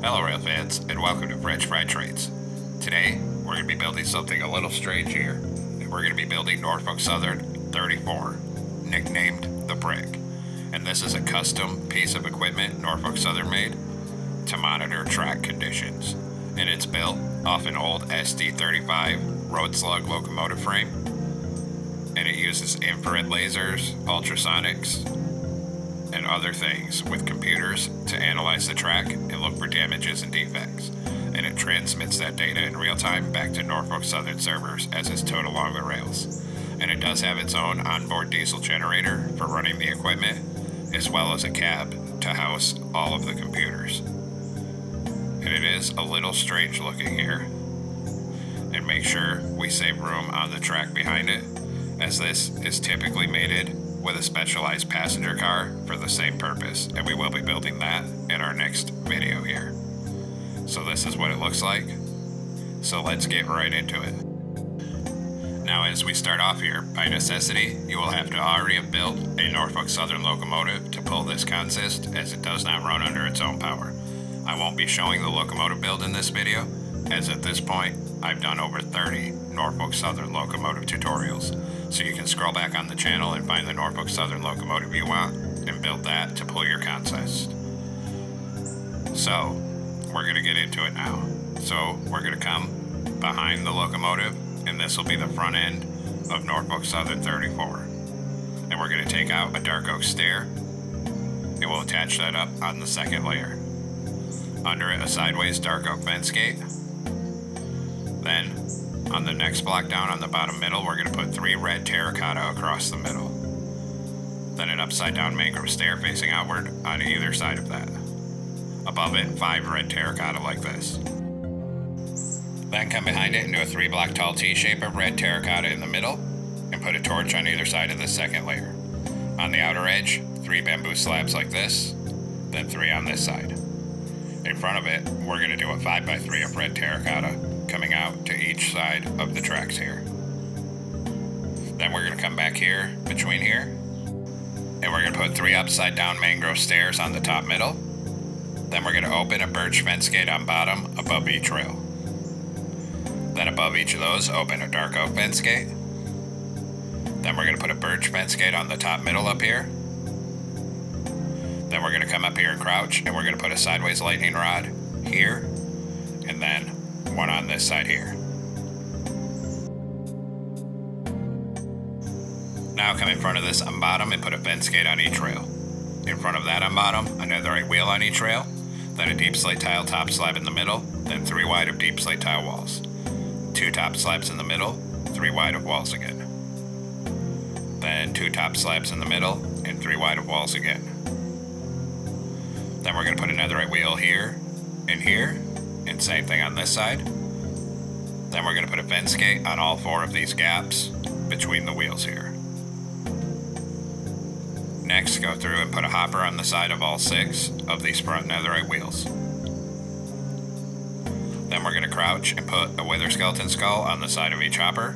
Hello rail fans, and welcome to French Fry Trades. Today, we're going to be building something a little strange here. We're going to be building Norfolk Southern 34, nicknamed the Brick. And this is a custom piece of equipment Norfolk Southern made to monitor track conditions. And it's built off an old SD35 road slug locomotive frame. And it uses infrared lasers, ultrasonics, and other things with computers to analyze the track and look for damages and defects. And it transmits that data in real time back to Norfolk Southern servers as it's towed along the rails. And it does have its own onboard diesel generator for running the equipment, as well as a cab to house all of the computers. And it is a little strange looking here. And make sure we save room on the track behind it, as this is typically mated with a specialized passenger car for the same purpose, and we will be building that in our next video here. So this is what it looks like. So let's get right into it. Now as we start off here, by necessity, you will have to already have built a Norfolk Southern locomotive to pull this consist, as it does not run under its own power. I won't be showing the locomotive build in this video, as at this point, I've done over 30 Norfolk Southern locomotive tutorials. So you can scroll back on the channel and find the Norfolk Southern locomotive you want and build that to pull your consist. So we're going to get into it now. So we're going to come behind the locomotive, and this will be the front end of Norfolk Southern 34. And we're going to take out a dark oak stair, and we'll attach that up on the second layer. Under it, a sideways dark oak fence gate. Then on the next block down on the bottom middle, we're going to put 3 red terracotta across the middle. Then an upside down mangrove stair facing outward on either side of that. Above it, 5 red terracotta like this. Then come behind it and do a 3 block tall T shape of red terracotta in the middle, and put a torch on either side of the second layer. On the outer edge, 3 bamboo slabs like this, then 3 on this side. In front of it, we're going to do a 5x3 of red terracotta coming out to each side of the tracks here. Then we're going to come back here, between here, and we're going to put 3 upside down mangrove stairs on the top middle. Then we're going to open a birch fence gate on bottom above each rail. Then above each of those, open a dark oak fence gate. Then we're going to put a birch fence gate on the top middle up here. Then we're going to come up here and crouch, and we're going to put a sideways lightning rod here, and then one on this side here. Now come in front of this on bottom and put a fence gate on each rail. In front of that on bottom, another 8 wheel on each rail, then a deep slate tile top slab in the middle, then 3 wide of deep slate tile walls. 2 top slabs in the middle, 3 wide of walls again. Then 2 top slabs in the middle, and 3 wide of walls again. Then we're going to put another 8 wheel here, and same thing on this side. Then we're going to put a fence gate on all 4 of these gaps between the wheels here. Next, go through and put a hopper on the side of all 6 of these front netherite wheels. Then we're going to crouch and put a wither skeleton skull on the side of each hopper.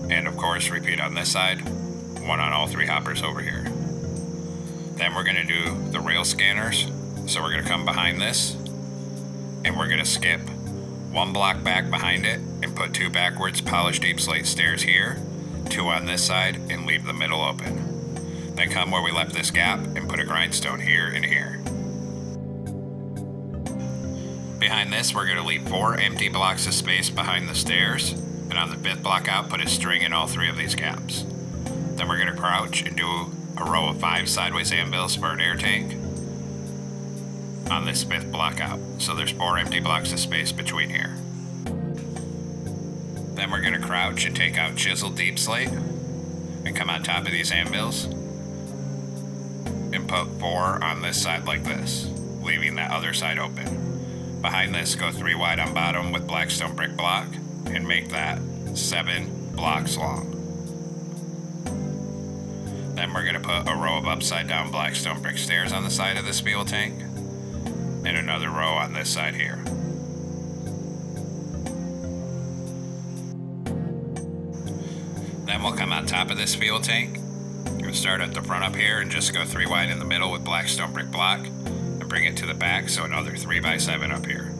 And of course, repeat on this side, one on all 3 hoppers over here. Then we're going to do the rail scanners. So we're going to come behind this, and we're going to skip 1 block back behind it and put 2 backwards polished deep slate stairs here, 2 on this side, and leave the middle open. Then come where we left this gap and put a grindstone here and here. Behind this, we're going to leave 4 empty blocks of space behind the stairs, and on the 5th block out, put a string in all 3 of these gaps. Then we're going to crouch and do a row of 5 sideways anvils for an air tank on this 5th block out. So there's 4 empty blocks of space between here. Then we're going to crouch and take out chiseled deep slate and come on top of these anvils and put 4 on this side like this, leaving that other side open. Behind this, go 3 wide on bottom with blackstone brick block and make that 7 blocks long. Then we're going to put a row of upside down blackstone brick stairs on the side of this fuel tank, and another row on this side here. Then we'll come on top of this fuel tank. We'll start at the front up here and just go 3 wide in the middle with blackstone brick block, and bring it to the back, so another 3x7 up here.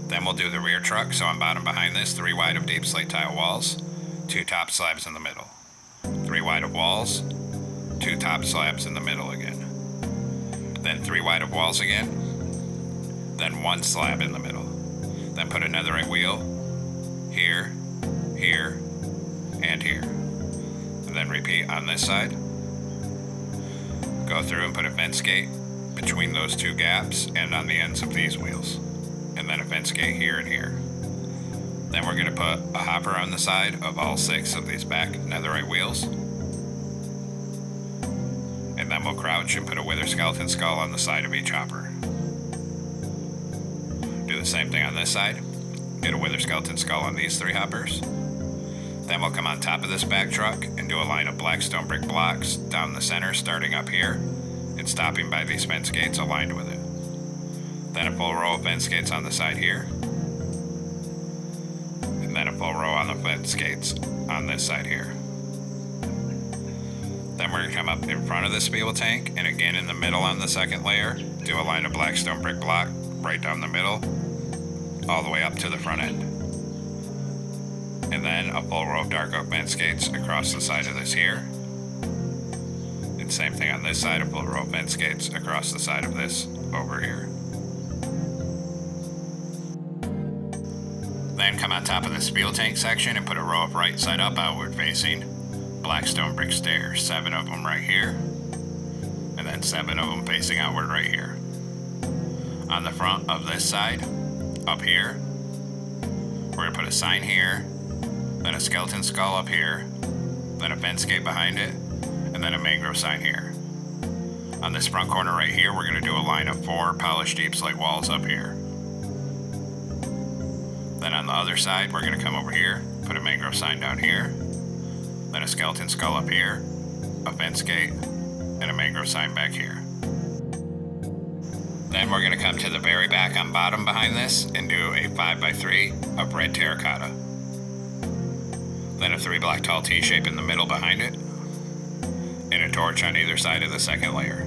Then we'll do the rear truck, so on bottom behind this, 3 wide of deep slate tile walls, 2 top slabs in the middle. 3 wide of walls, 2 top slabs in the middle again. Then 3 wide of walls again, then 1 slab in the middle. Then put another right wheel here, here, and here. And then repeat on this side. Go through and put a fence gate between those 2 gaps and on the ends of these wheels. And then a fence gate here and here. Then we're going to put a hopper on the side of all 6 of these back netherite wheels. And then we'll crouch and put a wither skeleton skull on the side of each hopper. Do the same thing on this side. Get a wither skeleton skull on these 3 hoppers. Then we'll come on top of this back truck and do a line of black stone brick blocks down the center, starting up here and stopping by these fence gates aligned with it. Then a full row of fence gates on the side here. And then a full row on the fence gates on this side here. Then we're going to come up in front of this fuel tank, and again in the middle on the second layer, do a line of black stone brick block right down the middle, all the way up to the front end. And then a full row of dark oak fence gates across the side of this here. And same thing on this side, a full row of fence gates across the side of this over here. Then come on top of this fuel tank section and put a row of right side up outward facing black stone brick stairs, 7 of them right here, and then 7 of them facing outward right here. On the front of this side, up here, we're going to put a sign here, then a skeleton skull up here, then a fence gate behind it, and then a mangrove sign here. On this front corner right here, we're going to do a line of 4 polished deep slate walls up here. Then on the other side, we're going to come over here, put a mangrove sign down here, then a skeleton skull up here, a fence gate, and a mangrove sign back here. Then we're going to come to the very back on bottom behind this and do a 5x3 of red terracotta. Then a 3 block tall T-shape in the middle behind it, and a torch on either side of the second layer.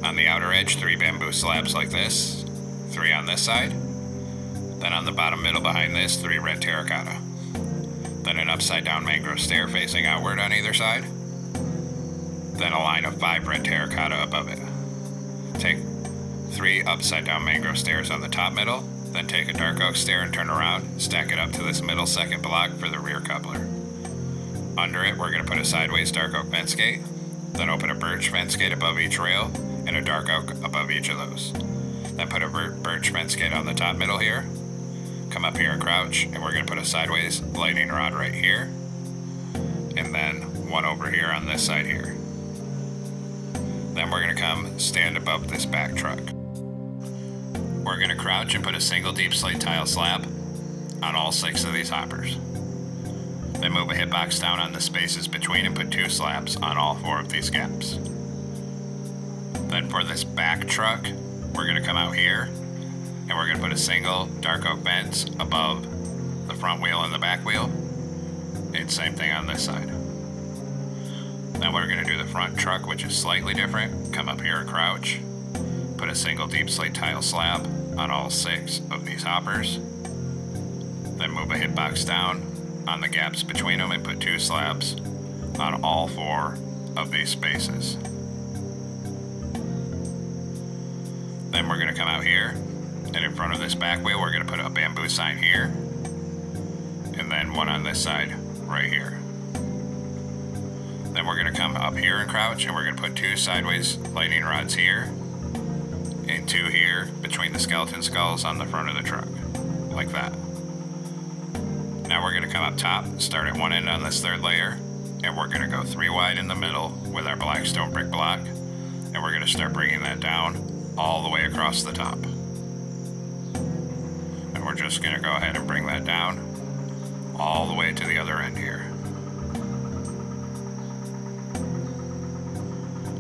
On the outer edge, 3 bamboo slabs like this, 3 on this side. Then on the bottom middle behind this, 3 red terracotta. Then an upside down mangrove stair facing outward on either side. Then a line of 5 red terracotta above it. Take 3 upside down mangrove stairs on the top middle, then take a dark oak stair and turn around, stack it up to this middle second block for the rear coupler. Under it, we're going to put a sideways dark oak fence gate, then open a birch fence gate above each rail, and a dark oak above each of those. Then put a birch fence gate on the top middle here, come up here and crouch, and we're going to put a sideways lightning rod right here, and then one over here on this side here. Then we're going to come stand above this back truck. We're going to crouch and put a single deep slate tile slab on all 6 of these hoppers. Then move a hitbox down on the spaces between and put 2 slabs on all 4 of these gaps. Then for this back truck, we're going to come out here and we're going to put a single dark oak fence above the front wheel and the back wheel. And same thing on this side. Then we're going to do the front truck, which is slightly different. Come up here and crouch. Put a single deep slate tile slab on all 6 of these hoppers. Then move a hitbox down on the gaps between them and put 2 slabs on all 4 of these spaces. Then we're going to come out here, and in front of this back wheel, we're going to put a bamboo sign here, and then one on this side right here. Then we're going to come up here and crouch, and we're going to put 2 sideways lightning rods here, and 2 here between the skeleton skulls on the front of the truck, like that. Now we're going to come up top, start at one end on this 3rd layer, and we're going to go 3 wide in the middle with our black stone brick block, and we're going to start bringing that down all the way across the top. And we're just going to go ahead and bring that down all the way to the other end here.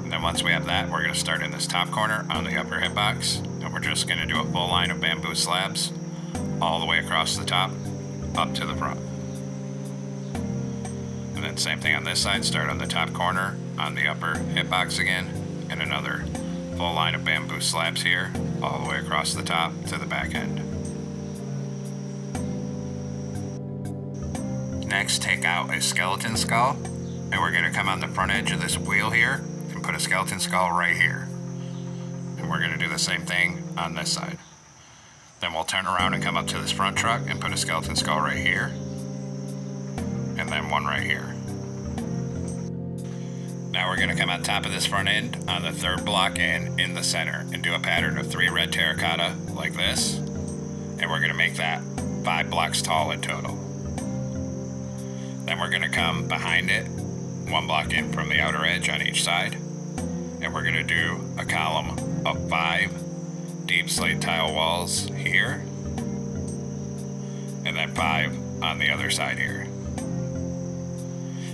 And then once we have that, we're going to start in this top corner on the upper hitbox, and we're just going to do a full line of bamboo slabs all the way across the top, up to the front. And then same thing on this side, start on the top corner on the upper hitbox again, and another full line of bamboo slabs here, all the way across the top to the back end. Next, take out a skeleton skull, and we're going to come on the front edge of this wheel here and put a skeleton skull right here. And we're going to do the same thing on this side. Then we'll turn around and come up to this front truck and put a skeleton skull right here, and then one right here. Now we're going to come on top of this front end on the third block in the center and do a pattern of 3 red terracotta like this, and we're going to make that 5 blocks tall in total. Then we're going to come behind it 1 block in from the outer edge on each side, and we're going to do a column of 5 deep slate tile walls here, and then 5 on the other side here.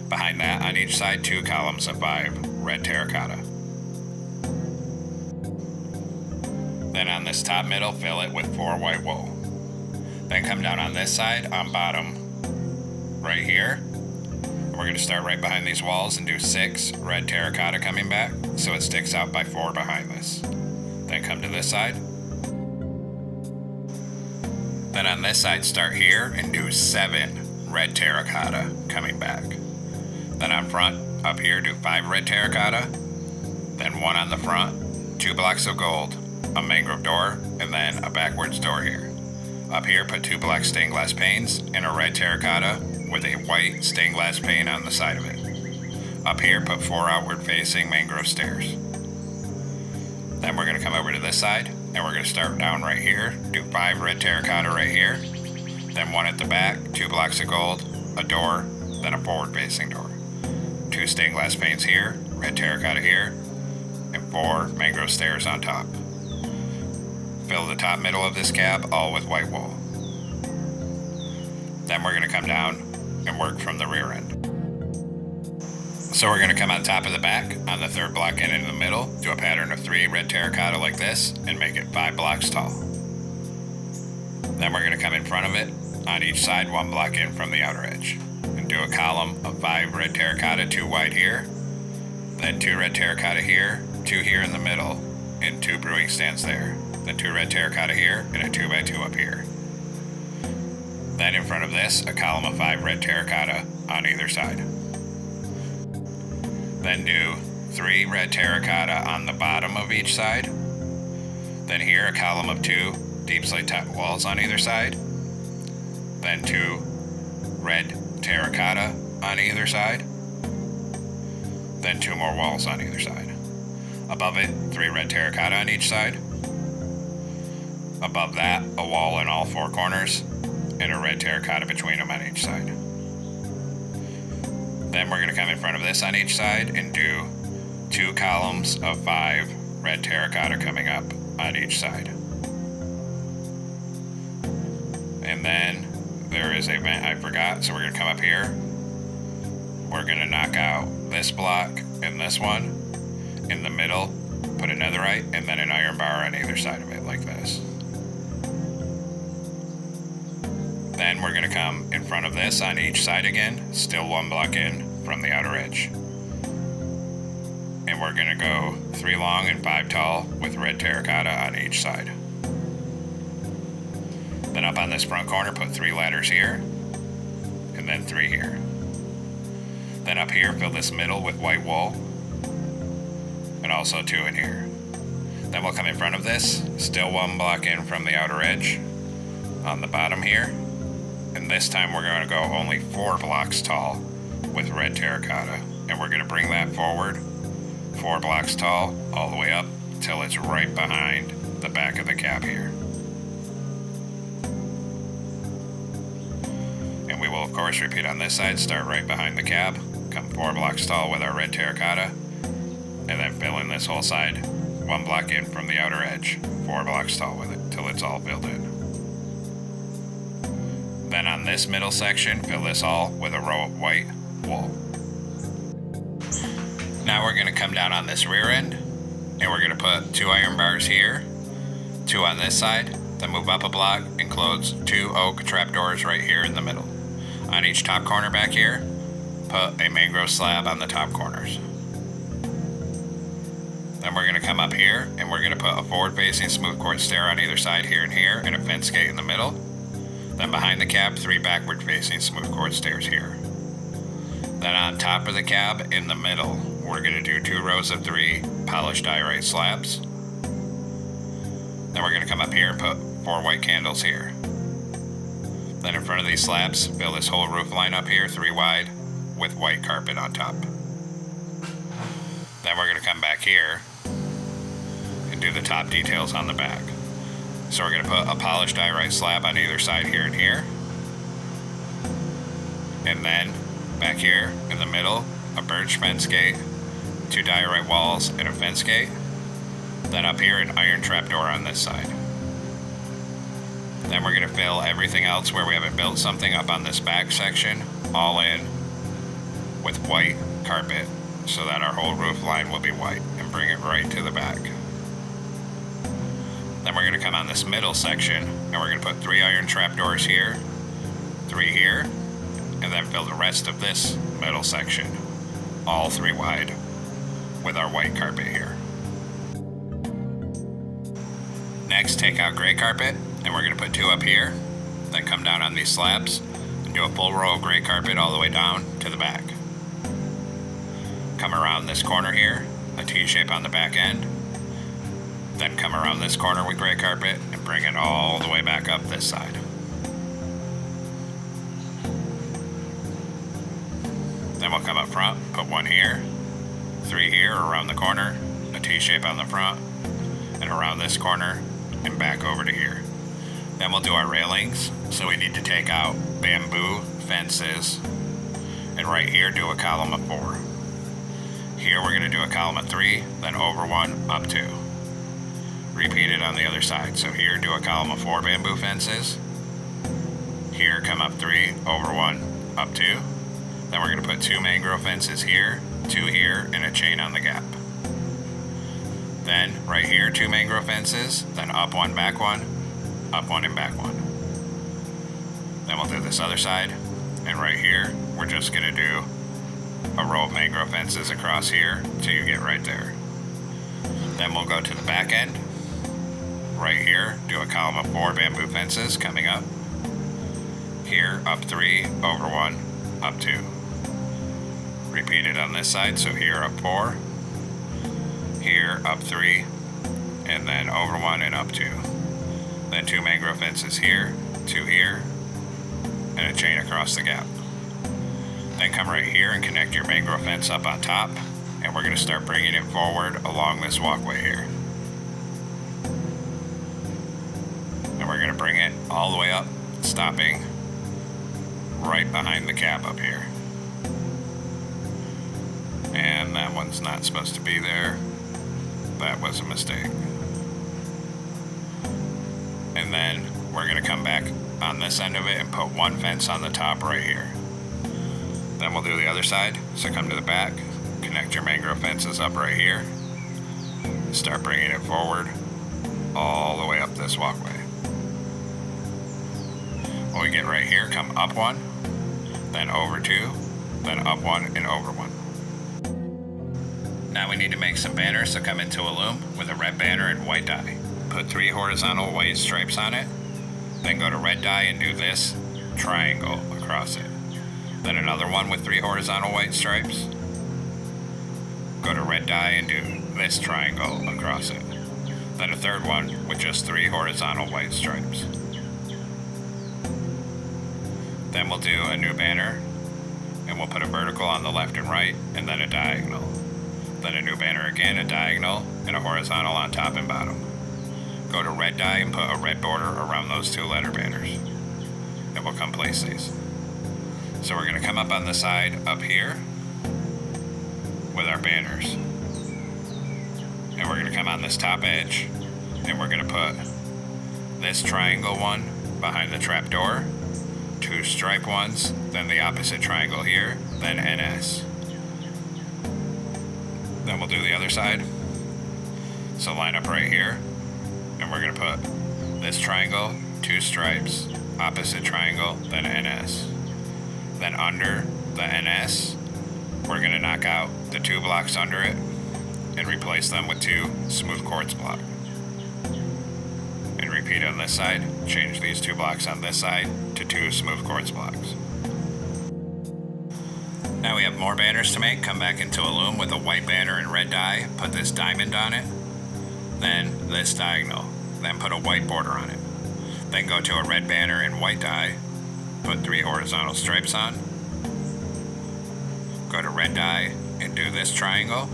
Behind that, on each side, 2 columns of 5 red terracotta. Then on this top middle, fill it with 4 white wool. Then come down on this side, on bottom, right here. We're going to start right behind these walls and do 6 red terracotta coming back, so it sticks out by 4 behind this. Then come to this side. Then on this side, start here and do 7 red terracotta coming back. Then on front, up here, do 5 red terracotta, then 1 on the front, 2 blocks of gold, a mangrove door, and then a backwards door here. Up here, put 2 black stained glass panes and a red terracotta with a white stained glass pane on the side of it. Up here, put 4 outward facing mangrove stairs. Then we're going to come over to this side, and we're going to start down right here, do 5 red terracotta right here, then 1 at the back, 2 blocks of gold, a door, then a forward facing door. 2 stained glass panes here, red terracotta here, and 4 mangrove stairs on top. Fill the top middle of this cab all with white wool. Then we're going to come down and work from the rear end. So we're going to come on top of the back on the third block in the middle, do a pattern of 3 red terracotta like this, and make it 5 blocks tall. Then we're going to come in front of it on each side 1 block in from the outer edge. Do a column of 5 red terracotta, 2 white here, then 2 red terracotta here, 2 here in the middle, and 2 brewing stands there, then 2 red terracotta here, and a 2x2 up here. Then in front of this, a column of 5 red terracotta on either side. Then do 3 red terracotta on the bottom of each side. Then here, a column of 2 deep slate tile walls on either side. Then 2 red terracotta on either side, then 2 more walls on either side. Above it, 3 red terracotta on each side. Above that, a wall in all 4 corners, and a red terracotta between them on each side. Then we're going to come in front of this on each side and do 2 columns of 5 red terracotta coming up on each side. And then there is a vent I forgot, so we're going to come up here. We're going to knock out this block and this one. In the middle, put a netherite and then an iron bar on either side of it like this. Then we're going to come in front of this on each side again, still 1 block in from the outer edge. And we're going to go 3 long and 5 tall with red terracotta on each side. Then up on this front corner, put 3 ladders here, and then 3 here. Then up here, fill this middle with white wool, and also 2 in here. Then we'll come in front of this, still 1 block in from the outer edge, on the bottom here, and this time we're going to go only 4 blocks tall with red terracotta, and we're going to bring that forward 4 blocks tall all the way up till it's right behind the back of the cab here. And we will of course repeat on this side, start right behind the cab, come 4 blocks tall with our red terracotta, and then fill in this whole side 1 block in from the outer edge, 4 blocks tall with it till it's all filled in. Then on this middle section, fill this all with a row of white wool. Now we're going to come down on this rear end, and we're going to put 2 iron bars here, 2 on this side, then move up a block and close 2 oak trapdoors right here in the middle. On each top corner back here, put a mangrove slab on the top corners. Then we're going to come up here and we're going to put a forward-facing smooth quartz stair on either side here and here, and a fence gate in the middle. Then behind the cab, 3 backward-facing smooth quartz stairs here. Then on top of the cab, in the middle, we're going to do 2 rows of 3 polished diorite slabs. Then we're going to come up here and put 4 white candles here. Then in front of these slabs, fill this whole roof line up here, 3 wide, with white carpet on top. Then we're going to come back here and do the top details on the back. So we're going to put a polished diorite slab on either side here and here. And then back here in the middle, a birch fence gate, 2 diorite walls, and a fence gate. Then up here, an iron trapdoor on this side. Then we're going to fill everything else where we haven't built something up on this back section, all in with white carpet, so that our whole roof line will be white, and bring it right to the back. Then we're going to come on this middle section, and we're going to put 3 iron trapdoors here, 3 here, and then fill the rest of this middle section, all 3 wide, with our white carpet here. Next, take out gray carpet, and we're going to put 2 up here, then come down on these slabs, and do a full row of gray carpet all the way down to the back. Come around this corner here, a T-shape on the back end, then come around this corner with gray carpet and bring it all the way back up this side. Then we'll come up front, put 1 here, 3 here around the corner, a T-shape on the front, and around this corner, and back over to here. Then we'll do our railings, so we need to take out bamboo fences, and right here do a column of 4. Here we're going to do a column of 3, then over 1, up 2. Repeat it on the other side. So here do a column of 4 bamboo fences. Here come up 3, over 1, up 2. Then we're going to put 2 mangrove fences here, 2 here, and a chain on the gap. Then right here 2 mangrove fences, then up 1, back 1, up 1, and back 1. Then we'll do this other side, and right here we're just going to do a row of mangrove fences across here till you get right there. Then we'll go to the back end. Right here, do a column of 4 bamboo fences coming up. Here, up 3, over 1, up 2. Repeat it on this side, so here up 4, here up 3, and then over 1 and up 2. Then 2 mangrove fences here, 2 here, and a chain across the gap. Then come right here and connect your mangrove fence up on top, and we're going to start bringing it forward along this walkway here. And we're going to bring it all the way up, stopping right behind the cab up here. And that one's not supposed to be there. That was a mistake. And then we're going to come back on this end of it and put 1 fence on the top right here. Then we'll do the other side. So come to the back, connect your mangrove fences up right here, and start bringing it forward all the way up this walkway. When we get right here, come up 1, then over 2, then up 1 and over 1. Now we need to make some banners, so come into a loom with a red banner and white dye. Put 3 horizontal white stripes on it, then go to red dye and do this triangle across it. Then another one with 3 horizontal white stripes. Go to red dye and do this triangle across it. Then a third one with just 3 horizontal white stripes. Then we'll do a new banner, and we'll put a vertical on the left and right, and then a diagonal. Then a new banner again, a diagonal, and a horizontal on top and bottom. Go to red dye and put a red border around those 2 letter banners. And we'll come place these. So we're going to come up on the side up here with our banners. And we're going to come on this top edge, and we're going to put this triangle one behind the trap door, 2 stripe ones, then the opposite triangle here, then NS. Then we'll do the other side. So line up right here, and we're going to put this triangle, 2 stripes, opposite triangle, then NS. Then under the NS, we're going to knock out the 2 blocks under it, and replace them with 2 smooth quartz blocks. And repeat on this side, change these 2 blocks on this side to 2 smooth quartz blocks. Now we have more banners to make. Come back into a loom with a white banner and red dye, put this diamond on it, then this diagonal, then put a white border on it. Then go to a red banner and white dye, put 3 horizontal stripes on, go to red dye and do this triangle,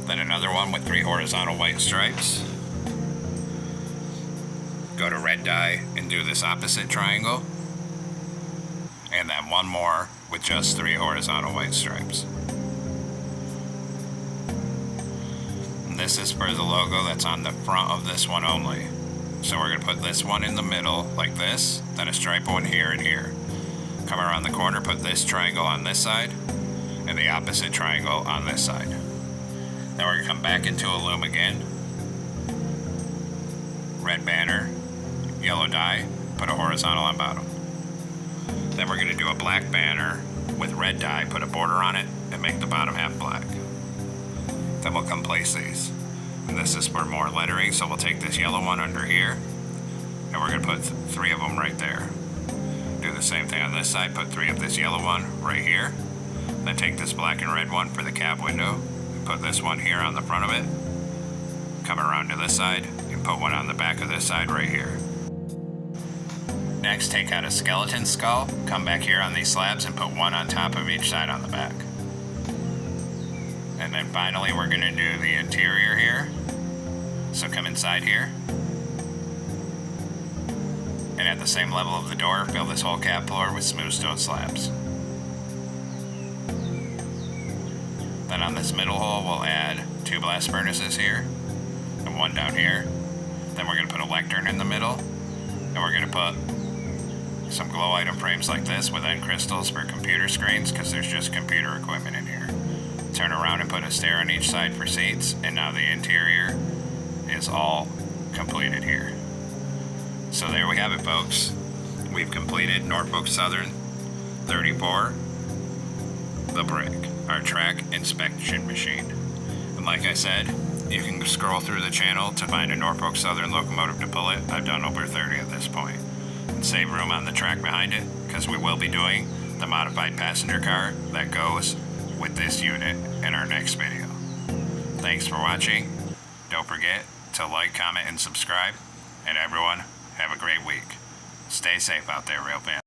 then another one with 3 horizontal white stripes, go to red dye and do this opposite triangle, and then one more with just 3 horizontal white stripes. And this is for the logo that's on the front of this one only. So we're going to put this one in the middle like this, then a stripe one here and here. Come around the corner, put this triangle on this side, and the opposite triangle on this side. Then we're going to come back into a loom again. Red banner, yellow dye, put a horizontal on bottom. Then we're going to do a black banner with red dye, put a border on it, and make the bottom half black. Then we'll come place these. And this is for more lettering, so we'll take this yellow one under here, and we're going to put 3 of them right there. Do the same thing on this side, put 3 of this yellow one right here. Then take this black and red one for the cab window, and put this one here on the front of it. Come around to this side, and put one on the back of this side right here. Next, take out a skeleton skull, come back here on these slabs and put one on top of each side on the back. And then finally we're going to do the interior here. So come inside here. And at the same level of the door, fill this whole cab floor with smooth stone slabs. Then on this middle hole we'll add 2 blast furnaces here, and 1 down here. Then we're going to put a lectern in the middle, and we're going to put some glow item frames like this with end crystals for computer screens, because there's just computer equipment in here. Turn around and put a stair on each side for seats, and now the interior is all completed here. So there we have it, folks. We've completed Norfolk Southern 34, the brick, our track inspection machine. And like I said, you can scroll through the channel to find a Norfolk Southern locomotive to pull it. I've done over 30 at this point. And save room on the track behind it, because we will be doing the modified passenger car that goes with this unit in our next video. Thanks for watching. Don't forget to like, comment, and subscribe. And everyone, have a great week. Stay safe out there, rail fans.